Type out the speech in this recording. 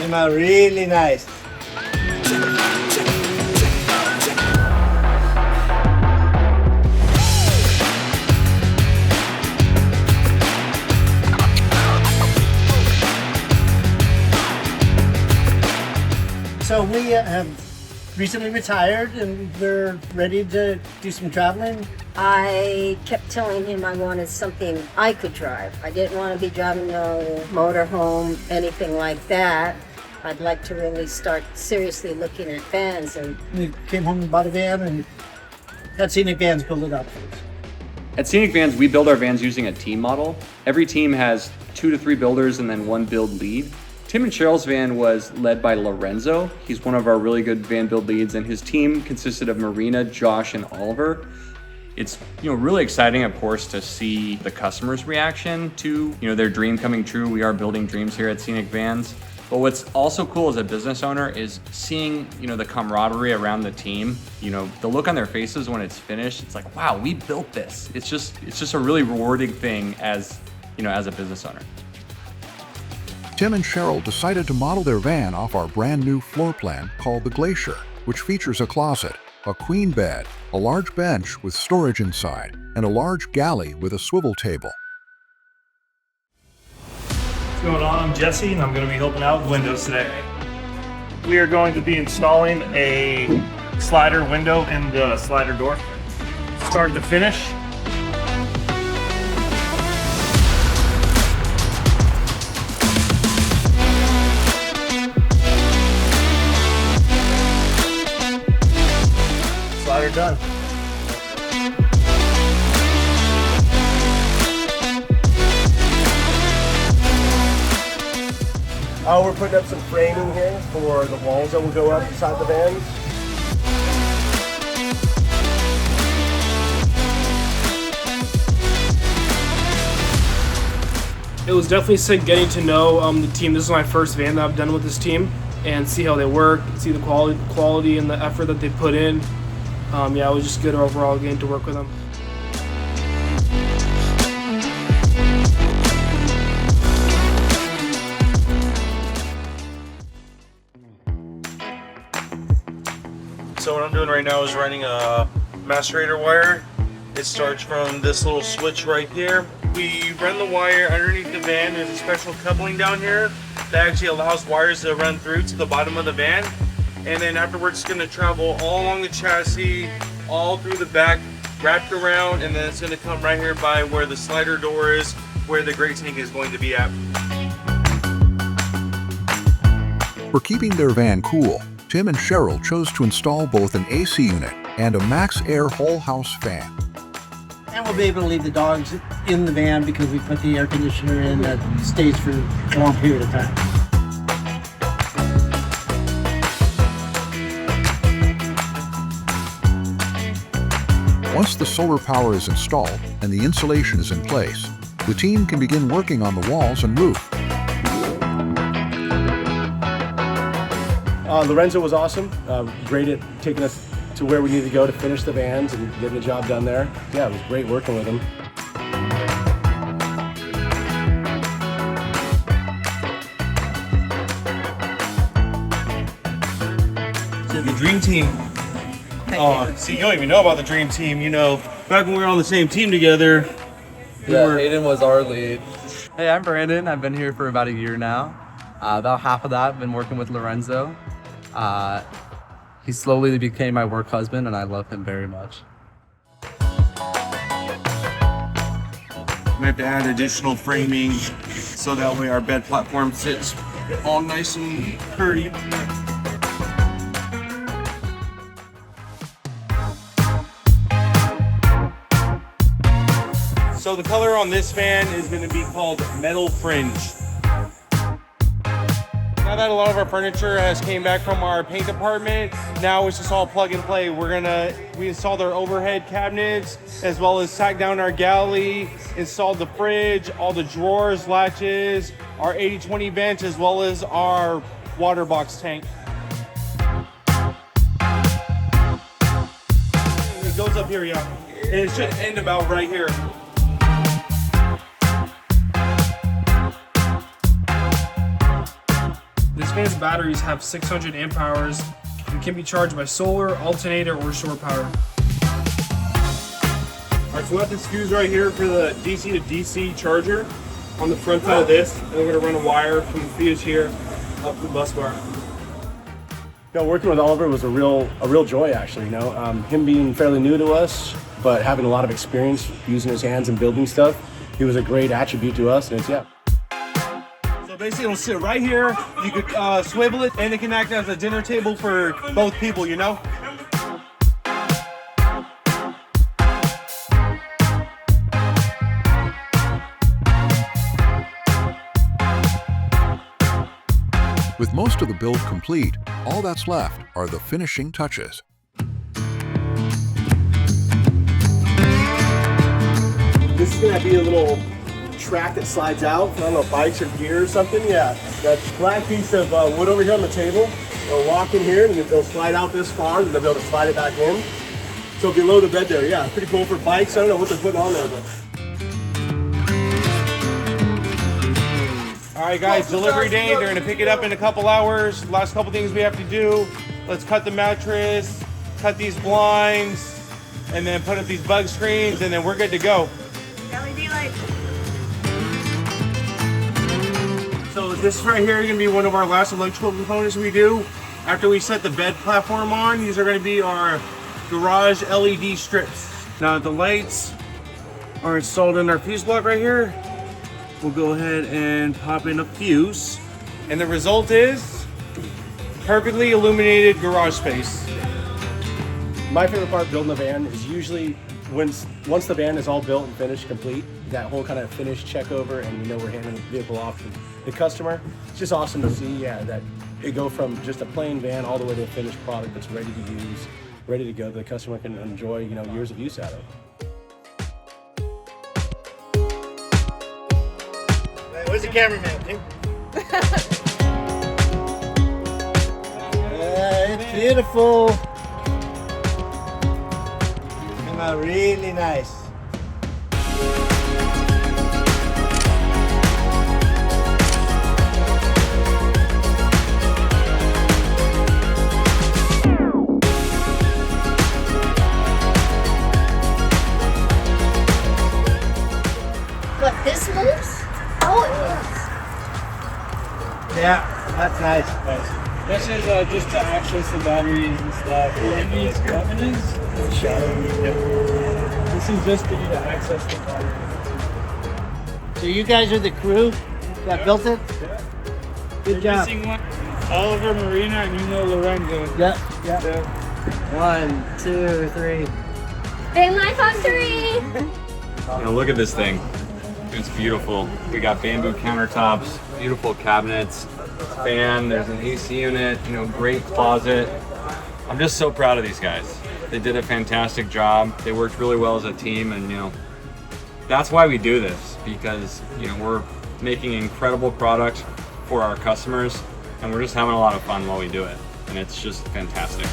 Came out really nice. So we have recently retired and we're ready to do some traveling. I kept telling him I wanted something I could drive. I didn't want to be driving no motorhome, anything like that. I'd like to really start seriously looking at vans. And we came home and bought a van and had scenicvans build it up. At scenicvans, we build our vans using a team model. Every team has 2 to 3 builders and then 1 build lead. Tim and Cheryl's van was led by Lorenzo. He's one of our really good van build leads, and his team consisted of Marina, Josh, and Oliver. It's really exciting, of course, to see the customer's reaction to their dream coming true. We are building dreams here at Scenic Vans. But what's also cool as a business owner is seeing the camaraderie around the team. The look on their faces when it's finished. It's like, wow, we built this. It's just a really rewarding thing as a business owner. Tim and Cheryl decided to model their van off our brand new floor plan called the Glacier, which features a closet, a queen bed, a large bench with storage inside, and a large galley with a swivel table. What's going on? I'm Jesse and I'm going to be helping out with windows today. We are going to be installing a slider window and the slider door. Start to finish. Slider done. We're putting up some framing here for the walls that will go up inside the vans. It was definitely sick getting to know the team. This is my first van that I've done with this team, and see how they work, see the quality and the effort that they put in. Yeah, it was just good overall getting to work with them. So what I'm doing right now is running a macerator wire. It starts from this little switch right here. We run the wire underneath the van. There's a special coupling down here that actually allows wires to run through to the bottom of the van. And then afterwards it's gonna travel all along the chassis, all through the back, wrapped around, and then it's gonna come right here by where the slider door is, where the gray tank is going to be at. For keeping their van cool, Tim and Cheryl chose to install both an AC unit and a MaxxAir whole house fan. And we'll be able to leave the dogs in the van because we put the air conditioner in that stays for a long period of time. Once the solar power is installed and the insulation is in place, the team can begin working on the walls and roof. Lorenzo was awesome. Great at taking us to where we need to go to finish the vans and getting the job done there. Yeah, it was great working with him. So the dream team. See, you don't even know about the dream team. Back when we were on the same team together. Hayden was our lead. Hey, I'm Brandon. I've been here for about a year now. About half of that I've been working with Lorenzo. He slowly became my work husband, and I love him very much. We have to add additional framing so that way our bed platform sits all nice and sturdy. So the color on this van is going to be called Metal Fringe. Now that a lot of our furniture has came back from our paint department, now it's just all plug and play. We installed our overhead cabinets, as well as sat down our galley, installed the fridge, all the drawers, latches, our 80/20 vent, as well as our water box tank. It goes up here, yeah. And it should end about right here. This Van's batteries have 600 amp hours and can be charged by solar, alternator, or shore power. Alright, so we got this fuse right here for the DC to DC charger on the front side of this, and we're gonna run a wire from the fuse here up the bus bar. You know, working with Oliver was a real joy, actually. You know, him being fairly new to us, but having a lot of experience using his hands and building stuff, he was a great attribute to us, and it's, yeah. So basically it'll sit right here, you could swivel it, and it can act as a dinner table for both people, you know? With most of the build complete, all that's left are the finishing touches. This is gonna be a little track that slides out. I don't know, bikes or gear or something. Yeah, that black piece of wood over here on the table. They'll walk in here and they'll slide out this far, and they'll be able to slide it back in. So below the bed there, yeah, pretty cool for bikes. I don't know what they're putting on there, but. All right, guys, delivery day. They're gonna pick it up in a couple hours. Last couple things we have to do. Let's cut the mattress, cut these blinds, and then put up these bug screens, and then we're good to go. LED light. So this right here is gonna be one of our last electrical components we do. After we set the bed platform on, these are gonna be our garage LED strips. Now the lights are installed in our fuse block right here. We'll go ahead and pop in a fuse, and the result is perfectly illuminated garage space. My favorite part building the van is usually once the van is all built and finished, complete, that whole kind of finished check over, and you know we're handing the vehicle off to the customer. It's just awesome to see, yeah, that it go from just a plain van all the way to a finished product that's ready to use, ready to go, that the customer can enjoy, you know, years of use out of. Where's the cameraman, Tim? It's beautiful. Came out really nice. What, this moves? Oh, it moves. Yeah, that's nice. This is just to access the batteries and stuff. In these cabinets, this is just to access the batteries. So you guys are the crew that built it? Good job. Oliver, Marina, and Lorenzo. Yep. 1, 2, 3. Vanlife on 3. You know, look at this thing. It's beautiful. We got bamboo countertops, beautiful cabinets, fan, there's an AC unit, you know, great closet. I'm just so proud of these guys. They did a fantastic job. They worked really well as a team, and you know, that's why we do this, because you know, we're making incredible product for our customers, and we're just having a lot of fun while we do it, and it's just fantastic.